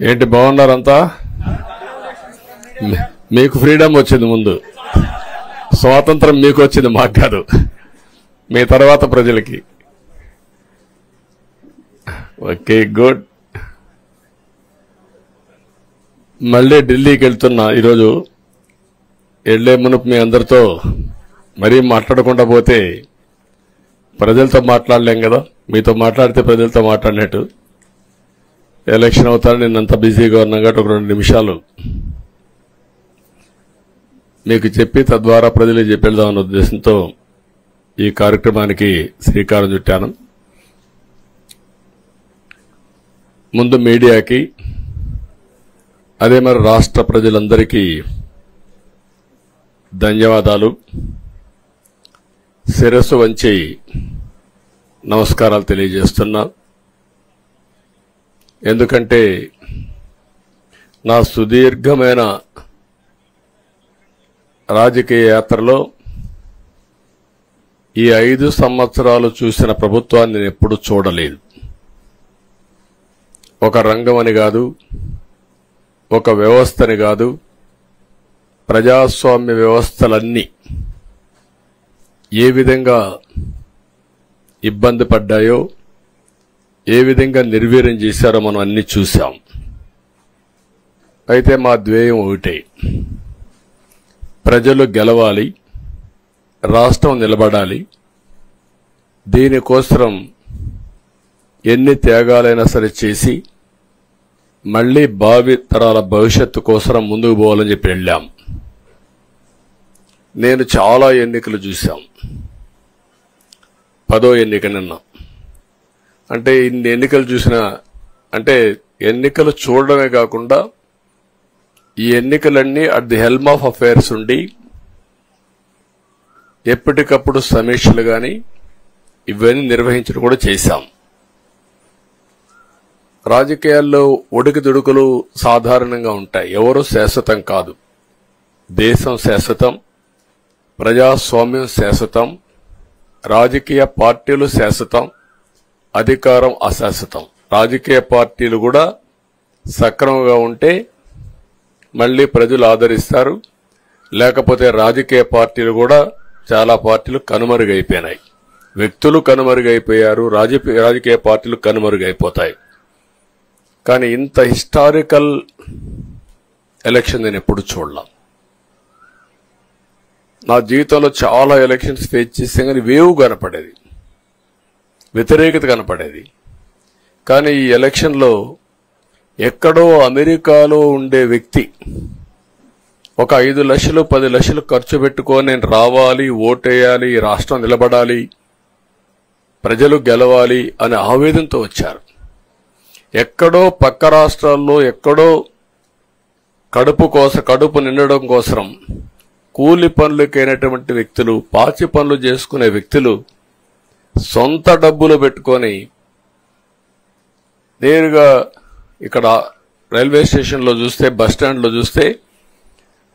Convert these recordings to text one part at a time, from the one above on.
ఏంటి బాగున్నారంతా? మీకు ఫ్రీడమ్ వచ్చింది, ముందు స్వాతంత్రం మీకు వచ్చింది, మాకు కాదు. మీ తర్వాత ప్రజలకి. Okay, good. మళ్ళీ ఢిల్లీకి వెళ్తున్నా ఈరోజు. వెళ్లే మునుపు మీ అందరితో మరీ మాట్లాడకుండా పోతే ప్రజలతో మాట్లాడలేం కదా. మీతో మాట్లాడితే ప్రజలతో మాట్లాడినట్టు. ఎలక్షన్ అవుతారు, నిన్నంత బిజీగా ఉన్నా కాబట్టి ఒక 2 నిమిషాలు మీకు చెప్పి తద్వారా ప్రజలకు చెప్పేద్దామన్న ఉద్దేశంతో ఈ కార్యక్రమానికి శ్రీకారం చుట్టాను. ముందు మీడియాకి, అదే మరి రాష్ట్ర ప్రజలందరికీ ధన్యవాదాలు. శిరస్సు వంచి నమస్కారాలు తెలియజేస్తున్నా. ఎందుకంటే నా సుదీర్ఘమైన రాజకీయ యాత్రలో ఈ 5 సంవత్సరాలు చూసిన ప్రభుత్వాన్ని నేను ఎప్పుడూ చూడలేదు. ఒక రంగం అని కాదు, ఒక వ్యవస్థని కాదు, ప్రజాస్వామ్య వ్యవస్థలన్నీ ఏ విధంగా ఇబ్బంది పడ్డాయో, ఏ విధంగా నిర్వీర్యం చేశారో మనం అన్ని చూశాం. అయితే మా ధ్యేయం ఒకటే, ప్రజలు గెలవాలి, రాష్ట్రం నిలబడాలి. దీనికోసం ఎన్ని త్యాగాలైనా సరే చేసి మళ్లీ భావి తరాల భవిష్యత్తు కోసం ముందుకు పోవాలని చెప్పి వెళ్ళాం. నేను చాలా ఎన్నికలు చూశాం. 10వ ఎన్నిక నిన్న. అంటే ఇన్ని ఎన్నికలు చూసినా, అంటే ఎన్నికలు చూడడమే కాకుండా ఈ ఎన్నికలన్నీ at the helm of affairs ఉండి ఎప్పటికప్పుడు సమీక్షలు గాని ఇవన్నీ నిర్వహించడం కూడా చేశాం. రాజకీయాల్లో ఒడికిదుడుకులు సాధారణంగా ఉంటాయి. ఎవరు శాశ్వతం కాదు. దేశం శాశ్వతం, ప్రజాస్వామ్యం శాశ్వతం, రాజకీయ పార్టీలు శాశ్వతం, అధికారం అశాశ్వతం. రాజకీయ పార్టీలు కూడా సక్రమంగా ఉంటే మళ్లీ ప్రజలు ఆదరిస్తారు. లేకపోతే రాజకీయ పార్టీలు కూడా చాలా పార్టీలు కనుమరుగైపోయినాయి. వ్యక్తులు కనుమరుగైపోయారు, రాజకీయ పార్టీలు కనుమరుగైపోతాయి. కానీ ఇంత హిస్టారికల్ ఎలక్షన్ నేను ఎప్పుడు చూడలా. నా జీవితంలో చాలా ఎలక్షన్స్ ఫేస్ చేస్తే కానీ వేవ్ కనపడేది, వ్యతిరేకత కనపడేది. కానీ ఈ ఎలక్షన్లో ఎక్కడో అమెరికాలో ఉండే వ్యక్తి ఒక 5 లక్షలు 10 లక్షలు ఖర్చు పెట్టుకొని నేను రావాలి, ఓటేయాలి, రాష్ట్రం నిలబడాలి, ప్రజలు గెలవాలి అనే ఆవేదనతో వచ్చారు. ఎక్కడో పక్క రాష్ట్రాల్లో ఎక్కడో కడుపు నిండడం కోసం కూలి పనులకైనటువంటి వ్యక్తులు, పాచి పనులు చేసుకునే వ్యక్తులు సొంత డబ్బులు పెట్టుకొని నేరుగా ఇక్కడ రైల్వే స్టేషన్లో చూస్తే, బస్టాండ్లో చూస్తే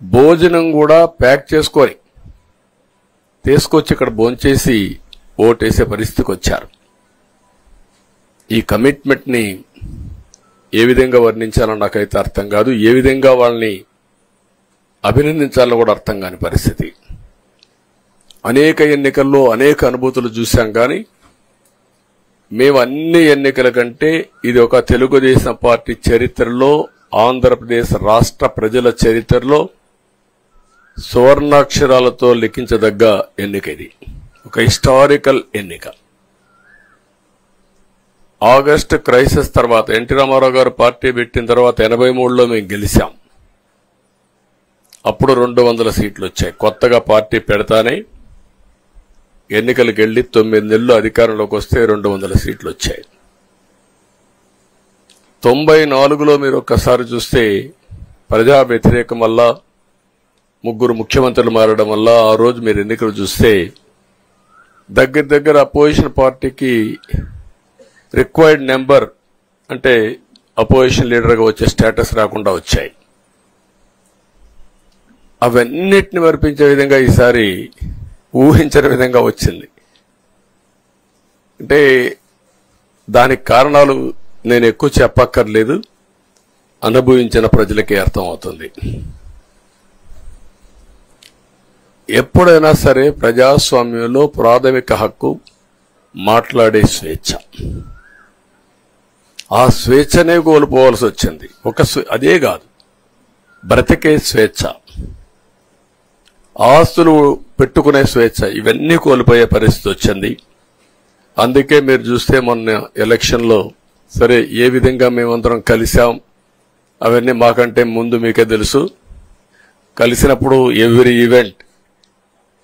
భోజనం కూడా ప్యాక్ చేసుకొని తీసుకొచ్చి ఇక్కడ భోంచేసి ఓటేసే పరిస్థితికి వచ్చారు. ఈ కమిట్మెంట్ ని ఏ విధంగా వర్ణించాలో నాకైతే అర్థం కాదు. ఏ విధంగా వాళ్ళని అభినందించాలో కూడా అర్థం కాని పరిస్థితి. అనేక ఎన్నికల్లో అనేక అనుభూతులు చూశాం. కానీ మేము అన్ని ఎన్నికల కంటే ఇది ఒక తెలుగుదేశం పార్టీ చరిత్రలో, ఆంధ్రప్రదేశ్ రాష్ట్ర ప్రజల చరిత్రలో సువర్ణాక్షరాలతో లిఖించదగ్గ ఎన్నిక. ఇది ఒక హిస్టారికల్ ఎన్నిక. ఆగస్టు క్రైసిస్ తర్వాత, ఎన్టీ రామారావు గారు పార్టీ పెట్టిన తర్వాత 83లో మేము గెలిచాం. అప్పుడు 200 సీట్లు వచ్చాయి. కొత్తగా పార్టీ పెడతానే ఎన్నికలకు వెళ్లి 9 నెలలు అధికారంలోకి వస్తే 200 సీట్లు వచ్చాయి. 94లో మీరు ఒక్కసారి చూస్తే ప్రజా వ్యతిరేకం వల్ల 3 ముఖ్యమంత్రులు మారడం వల్ల ఆ రోజు మీరు ఎన్నికలు చూస్తే దగ్గర అపోజిషన్ పార్టీకి రిక్వైర్డ్ నెంబర్, అంటే అపోజిషన్ లీడర్గా వచ్చే స్టేటస్ రాకుండా వచ్చాయి. అవన్నిటిని మరిపించే విధంగా ఈసారి ఊహించని విధంగా వచ్చింది. అంటే దానికి కారణాలు నేను ఎక్కువ చెప్పక్కర్లేదు. అనుభవించిన ప్రజలకే అర్థమవుతుంది. ఎప్పుడైనా సరే ప్రజాస్వామ్యంలో ప్రాథమిక హక్కు మాట్లాడే స్వేచ్ఛ. ఆ స్వేచ్ఛనే కోల్పోవాల్సి వచ్చింది. అదే కాదు, బ్రతికే స్వేచ్ఛ, ఆస్తులు పెట్టుకునే స్వేచ్ఛ, ఇవన్నీ కోల్పోయే పరిస్థితి వచ్చింది. అందుకే మీరు చూస్తే మొన్న ఎలక్షన్లో సరే ఏ విధంగా మేమందరం కలిసాం అవన్నీ మాకంటే ముందు మీకే తెలుసు. కలిసినప్పుడు ఎవ్రీ ఈవెంట్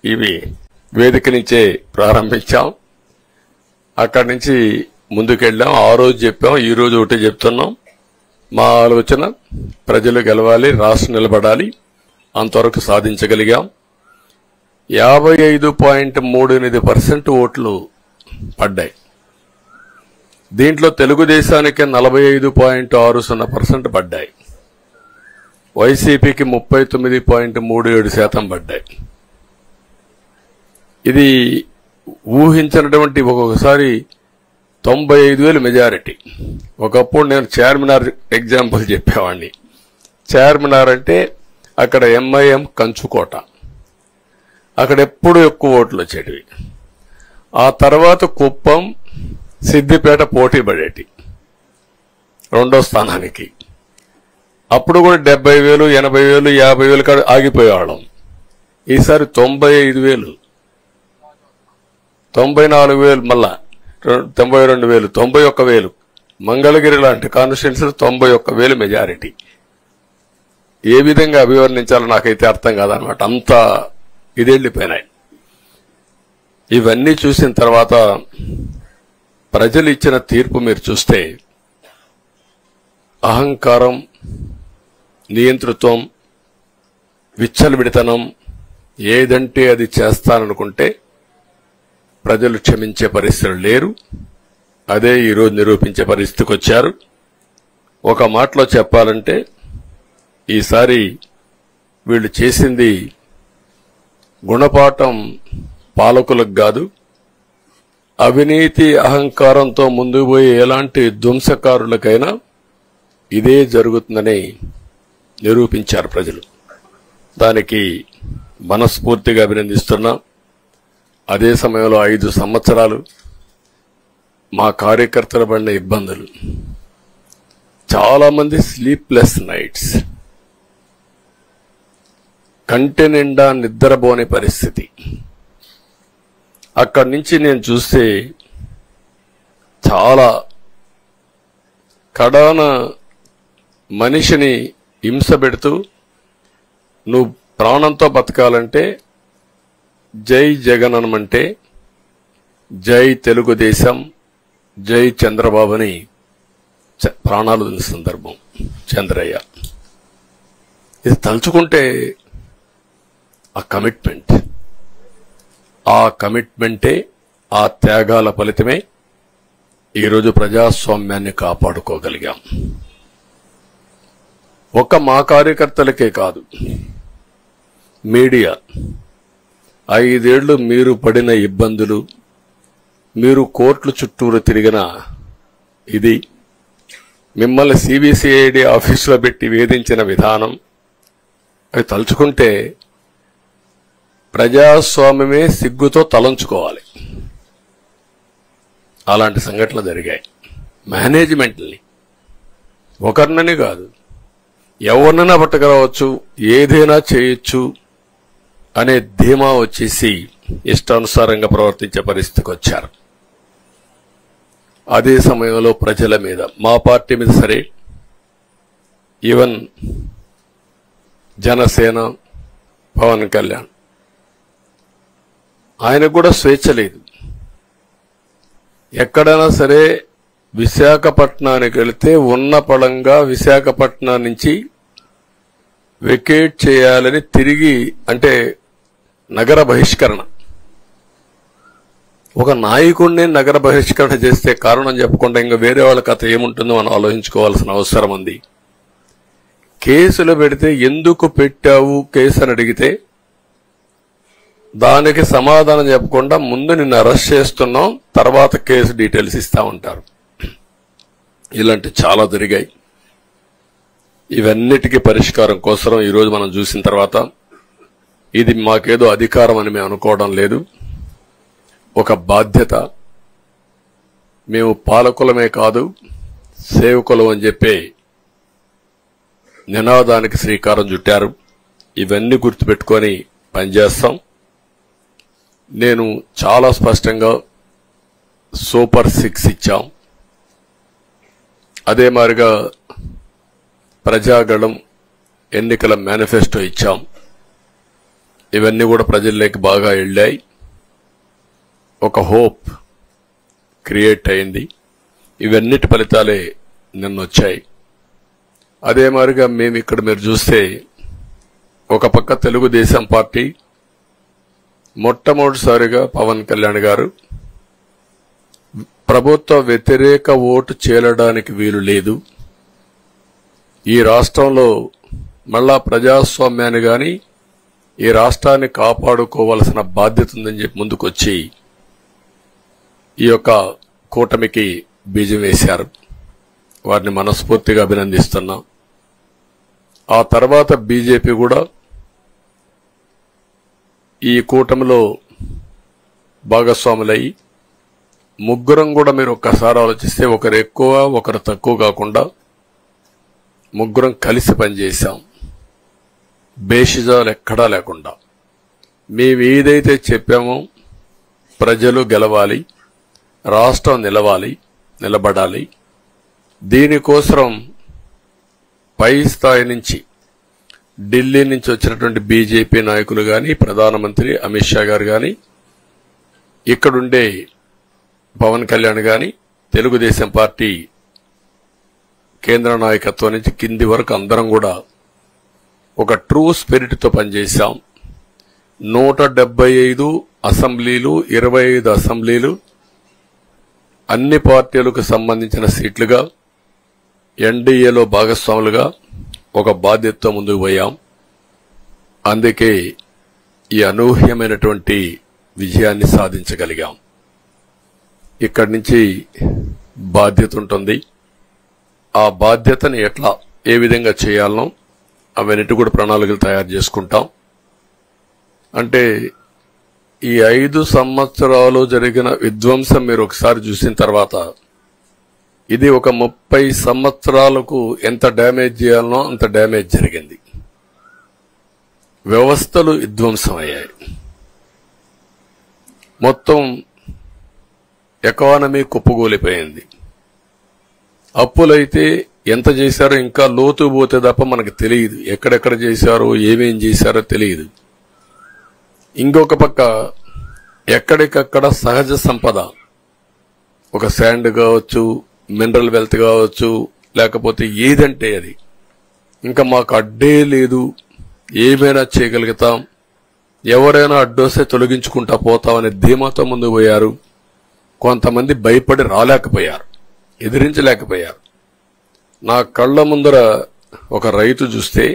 ఇవి వేదిక నుంచే ప్రారంభించాం. అక్కడి నుంచి ముందుకెళ్ళాం. ఆ రోజు చెప్పాం, ఈ రోజు ఒకటి చెప్తున్నాం. మా ఆలోచన ప్రజలు గెలవాలి, రాష్ట్రం నిలబడాలి. అంతవరకు సాధించగలిగాం. 55.38% ఓట్లు పడ్డాయి. దీంట్లో తెలుగుదేశానికి 45.60% పడ్డాయి. వైసీపీకి 39.37% పడ్డాయి. ఇది ఊహించినటువంటి ఒక్కొక్కసారి 95,000 మెజారిటీ. ఒకప్పుడు నేను చార్మినార్ ఎగ్జాంపుల్ చెప్పేవాడిని. చార్మినార్ అంటే అక్కడ ఎంఐఎం కంచుకోట, అక్కడ ఎప్పుడు ఎక్కువ ఓట్లు వచ్చేటివి. ఆ తర్వాత కుప్పం, సిద్దిపేట పోటీ పడేటి రెండో స్థానానికి. అప్పుడు కూడా 70,000, 80,000, 50,000 కాడ ఆగిపోయేవాళ్ళం. ఈసారి 95,000, 94,000, మళ్ళా 92,000, 91,000. మంగళగిరి లాంటి కాన్స్టిట్యున్సీలు 91,000 మెజారిటీ. ఏ విధంగా అభివర్ణించాలో నాకైతే అర్థం కాదనమాట. అంతా ఇదెళ్లిపోయినాయి. ఇవన్నీ చూసిన తర్వాత ప్రజలు ఇచ్చిన తీర్పు మీరు చూస్తే అహంకారం, నియంతృత్వం, విచ్చలవిడితనం, ఏదంటే అది చేస్తాననుకుంటే ప్రజలు క్షమించే పరిస్థితులు లేరు. అదే ఈరోజు నిరూపించే పరిస్థితికి వచ్చారు. ఒక మాటలో చెప్పాలంటే ఈసారి వీళ్ళు చేసింది గుణపాఠం పాలకులకు కాదు, అవినీతి అహంకారంతో ముందుకు పోయే ఎలాంటి ధ్వంసకారులకైనా ఇదే జరుగుతుందని నిరూపించారు ప్రజలు. దానికి మనస్ఫూర్తిగా అభినందిస్తున్నాం. అదే సమయంలో 5 సంవత్సరాలు మా కార్యకర్తలు పడిన ఇబ్బందులు, చాలా మంది స్లీప్లెస్ నైట్స్, కంటి నిండా నిద్రపోని పరిస్థితి. అక్కడి నుంచి నేను చూస్తే చాలా కడాన మనిషిని హింస పెడుతూ నువ్వు ప్రాణంతో బతకాలంటే జై జగన్ అనమంటే జై తెలుగుదేశం, జై చంద్రబాబుని ప్రాణాలు వదిలిన సందర్భం చంద్రయ్య. ఇది తలుచుకుంటే ఆ కమిట్మెంటే, ఆ త్యాగాల ఫలితమే ఈరోజు ప్రజాస్వామ్యాన్ని కాపాడుకోగలిగాం. ఒక్క మా కార్యకర్తలకే కాదు, మీడియా 5 ఏళ్లు మీరు పడిన ఇబ్బందులు, మీరు కోర్టుల చుట్టూరు తిరిగిన ఇది, మిమ్మల్ని సిబిసిఐడి ఆఫీసులో పెట్టి వేధించిన విధానం, అవి తలుచుకుంటే ప్రజాస్వామ్యమే సిగ్గుతో తలంచుకోవాలి. అలాంటి సంఘటనలు జరిగాయి. మేనేజ్మెంట్ని ఒకరినని కాదు, ఎవరినైనా పట్టుకురావచ్చు, ఏదైనా చేయొచ్చు అనే ధీమా వచ్చేసి ఇష్టానుసారంగా ప్రవర్తించే పరిస్థితికి వచ్చారు. అదే సమయంలో ప్రజల మీద, మా పార్టీ మీద సరే, ఈవెన్ జనసేన, పవన్ కళ్యాణ్, ఆయనకు కూడా స్వేచ్ఛ లేదు. ఎక్కడైనా సరే విశాఖపట్నానికి వెళితే ఉన్న పళంగా విశాఖపట్నం నుంచి వెకేట్ చేయాలని తిరిగి, అంటే నగర బహిష్కరణ. ఒక నాయకుడిని నగర బహిష్కరణ చేస్తే కారణం చెప్పకుండా ఇంకా వేరే వాళ్ళ కథ ఏముంటుందో మనం ఆలోచించుకోవాల్సిన అవసరం ఉంది. కేసులు పెడితే ఎందుకు పెట్టావు కేసు అని అడిగితే దానికి సమాధానం చెప్పకుండా ముందు నిన్ను అరెస్ట్ చేస్తున్నాం, తర్వాత కేసు డీటెయిల్స్ ఇస్తా ఉంటారు. ఇలాంటి చాలా జరిగాయి. ఇవన్నిటికీ పరిష్కారం కోసం ఈరోజు మనం చూసిన తర్వాత ఇది మాకేదో అధికారం అని మేము అనుకోవడం లేదు, ఒక బాధ్యత. మేము పాలకులమే కాదు సేవకులం అని చెప్పే నినాదానికి శ్రీకారం చుట్టారు. ఇవన్నీ గుర్తుపెట్టుకొని పనిచేస్తాం. నేను చాలా స్పష్టంగా సూపర్ 6 ఇచ్చాం. అదే మాదిరిగా ప్రజాగళం ఎన్నికల మేనిఫెస్టో ఇచ్చాం. ఇవన్నీ కూడా ప్రజల్లోకి బాగా వెళ్ళాయి. ఒక హోప్ క్రియేట్ అయింది. ఇవన్నిటి ఫలితాలే నిన్నొచ్చాయి. అదే మాదిరిగా మేము ఇక్కడ మీరు చూస్తే ఒక పక్క తెలుగుదేశం పార్టీ మొట్టమొదటిసారిగా పవన్ కళ్యాణ్ గారు ప్రభుత్వ వ్యతిరేక ఓటు చేరడానికి వీలు లేదు, ఈ రాష్ట్రంలో మళ్ళా ప్రజాస్వామ్యాన్ని గాని ఈ రాష్ట్రాన్ని కాపాడుకోవాల్సిన బాధ్యత ఉందని చెప్పి ముందుకొచ్చి ఈ యొక్క కూటమికి బీజం వేశారు. వారిని మనస్ఫూర్తిగా అభినందిస్తున్నాం. ఆ తర్వాత బీజేపీ కూడా ఈ కూటమిలో భాగస్వాములయ్యి ముగ్గురం కూడా మీరు ఒక్కసారి ఆలోచిస్తే ఒకరు ఎక్కువ ఒకరు తక్కువ కాకుండా ముగ్గురం కలిసి పనిచేశాం. బేషిజాలు ఎక్కడా లేకుండా మేము ఏదైతే చెప్పామో ప్రజలు గెలవాలి, రాష్ట్రం నిలబడాలి, దీనికోసం పై స్థాయి నుంచి ఢిల్లీ నుంచి వచ్చినటువంటి బీజేపీ నాయకులు గాని ప్రధానమంత్రి అమిత్ షా గారు గాని ఇక్కడుండే పవన్ కళ్యాణ్ గాని తెలుగుదేశం పార్టీ కేంద్ర నాయకత్వం నుంచి కింది వరకు అందరం కూడా ఒక ట్రూ స్పిరిట్ తో పనిచేశాం. 175 అసెంబ్లీలు 25 అసెంబ్లీలు అన్ని పార్టీలకు సంబంధించిన సీట్లుగా ఎన్డీఏలో భాగస్వాములుగా ఒక బాధ్యతతో ముందుకు పోయాం. అందుకే ఈ అనూహ్యమైనటువంటి విజయాన్ని సాధించగలిగాం. ఇక్కడి నుంచి బాధ్యత ఉంటుంది. ఆ బాధ్యతని ఏ విధంగా చేయాలనో అవన్నిటి కూడా ప్రణాళికలు తయారు చేసుకుంటాం. అంటే ఈ 5 సంవత్సరాలు జరిగిన విధ్వంసం మీరు ఒకసారి చూసిన తర్వాత ఇది ఒక 30 సంవత్సరాలకు ఎంత డ్యామేజ్ చేయాలనో అంత డ్యామేజ్ జరిగింది. వ్యవస్థలు విధ్వంసమయ్యాయి. మొత్తం ఎకానమీ కుప్పగూలిపోయింది. అప్పులైతే ఎంత చేశారో ఇంకా లోతు పోతే తప్ప మనకు తెలియదు. ఎక్కడెక్కడ చేశారో ఏమేం చేశారో తెలియదు. ఇంకొక పక్క ఎక్కడికక్కడ సహజ సంపద, ఒక శాండ్ కావచ్చు, మినరల్ వెల్త్ కావచ్చు, లేకపోతే ఏదంటే అది ఇంకా మాకు అడ్డే లేదు, ఏమైనా చేయగలుగుతాం, ఎవరైనా అడ్డొస్తే తొలగించుకుంటా పోతామనే ధీమాతో ముందుకు పోయారు. కొంతమంది భయపడి రాలేకపోయారు, ఎదిరించలేకపోయారు. నా కళ్ల ముందర ఒక రైతు చూస్తే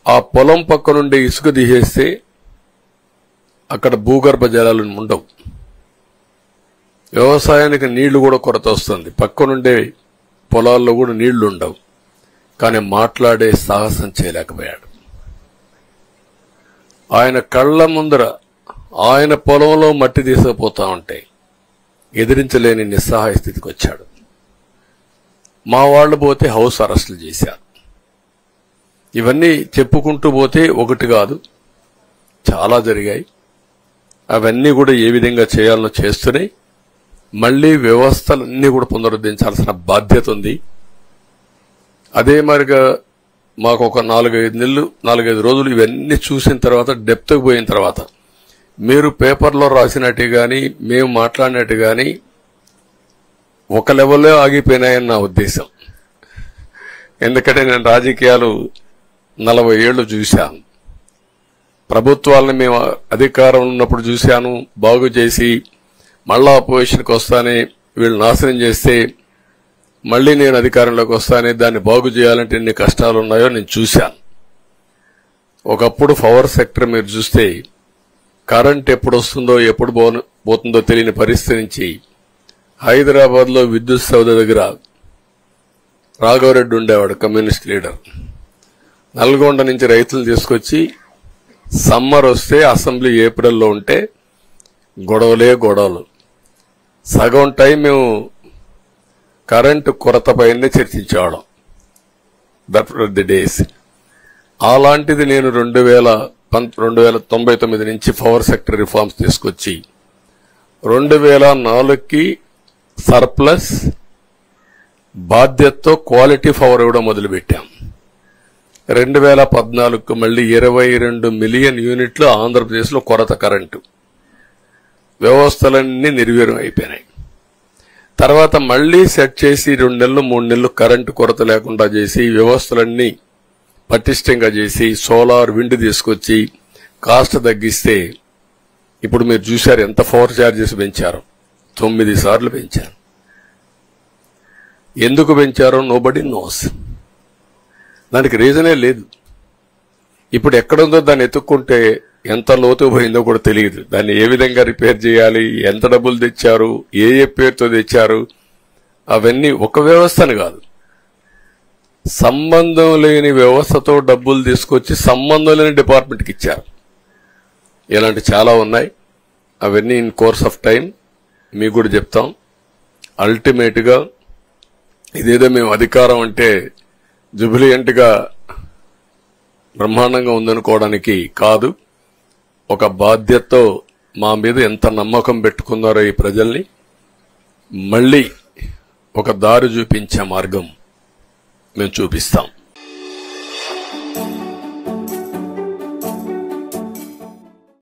ఆ పొలం పక్క నుండి ఇసుక తీసేస్తే అక్కడ భూగర్భ జలాలు ఉండవు, వ్యవసాయానికి నీళ్లు కూడా కొరత వస్తుంది, పక్క నుండే పొలాల్లో కూడా నీళ్లు ఉండవు. కానీ మాట్లాడే సాహసం చేయలేకపోయాడు. ఆయన కళ్ల ముందర ఆయన పొలంలో మట్టి తీసుకుపోతా ఉంటే ఎదిరించలేని నిస్సహాయ స్థితికి వచ్చాడు. మా వాళ్లు పోతే హౌస్ అరెస్టులు చేశారు. ఇవన్నీ చెప్పుకుంటూ పోతే ఒకటి కాదు, చాలా జరిగాయి. అవన్నీ కూడా ఏ విధంగా చేయాలనో చేస్తూనే మళ్లీ వ్యవస్థలన్నీ కూడా పునరుద్ధరించాల్సిన బాధ్యత ఉంది. అదే మరిగా మాకు ఒక 4-5 రోజులు ఇవన్నీ చూసిన తర్వాత డెప్త్కి పోయిన తర్వాత మీరు పేపర్లో రాసినట్టు గాని మేము మాట్లాడినట్టు గాని ఒక లెవెల్లో ఆగిపోయినాయని నా ఉద్దేశం. ఎందుకంటే నేను రాజకీయాలు 40 ఏళ్లు చూశాను. ప్రభుత్వాలను మేము అధికారం ఉన్నప్పుడు చూశాను, బాగు చేసి మళ్ళా అపోజిషన్కి వస్తానే వీళ్ళు నాశనం చేస్తే మళ్లీ నేను అధికారంలోకి వస్తానే దాన్ని బాగు చేయాలంటే ఎన్ని కష్టాలు ఉన్నాయో నేను చూశాను. ఒకప్పుడు పవర్ సెక్టర్ మీరు చూస్తే కరెంట్ ఎప్పుడు వస్తుందో ఎప్పుడు పోతుందో తెలియని పరిస్థితి నుంచి హైదరాబాద్ లో విద్యుత్ సౌధ దగ్గర రాఘవరెడ్డి ఉండేవాడు, కమ్యూనిస్ట్ లీడర్. నల్గొండ నుంచి రైతులు తీసుకొచ్చి సమ్మర్ వస్తే అసెంబ్లీ ఏప్రిల్లో ఉంటే గొడవలు. సగం టైం మేము కరెంటు కొరత పైనే చర్చించేవాళ్ళం. That were the days. అలాంటిది నేను 1999 నుంచి పవర్ సెక్టర్ రిఫార్మ్స్ తీసుకొచ్చి 2004కి సర్ప్లస్ బాధ్యతతో క్వాలిటీ పవర్ ఇవ్వడం మొదలుపెట్టాం. 2014కు మళ్లీ 22 మిలియన్ యూనిట్లు ఆంధ్రప్రదేశ్లో కొరత కరెంటు. వ్యవస్థలన్నీ నిర్వీర్యం అయిపోయినాయి. తర్వాత మళ్లీ సెట్ చేసి 2 నెలలు 3 నెలలు కరెంటు కొరత లేకుండా చేసి వ్యవస్థలన్నీ పటిష్టంగా చేసి సోలార్ విండ్ తీసుకొచ్చి కాస్ట్ తగ్గిస్తే ఇప్పుడు మీరు చూశారు ఎంత పవర్ ఛార్జెస్ పెంచారు. 9 సార్లు పెంచారు. ఎందుకు పెంచారో నోబడీ నోస్. దానికి రీజనే లేదు. ఇప్పుడు ఎక్కడుందో దాన్ని ఎత్తుక్కుంటే ఎంత లోతు పోయిందో కూడా తెలియదు. దాన్ని ఏ విధంగా రిపేర్ చేయాలి, ఎంత డబ్బులు తెచ్చారు, ఏ పేరుతో తెచ్చారు, అవన్నీ ఒక వ్యవస్థను కాదు, సంబంధం లేని వ్యవస్థతో డబ్బులు తీసుకొచ్చి సంబంధం లేని డిపార్ట్మెంట్కి ఇచ్చారు. ఇలాంటి చాలా ఉన్నాయి. అవన్నీ ఇన్ కోర్స్ ఆఫ్ టైం మీకు కూడా చెప్తాం. అల్టిమేట్ గా ఇదేదో మేము అధికారం అంటే జుబిలియంట్ గా బ్రహ్మాండంగా ఉందనుకోవడానికి కాదు. ఒక బాధ్యతతో మా మీద ఎంత నమ్మకం పెట్టుకున్నారో ఈ ప్రజల్ని మళ్లీ ఒక దారి చూపించే మార్గం మేము చూపిస్తాం.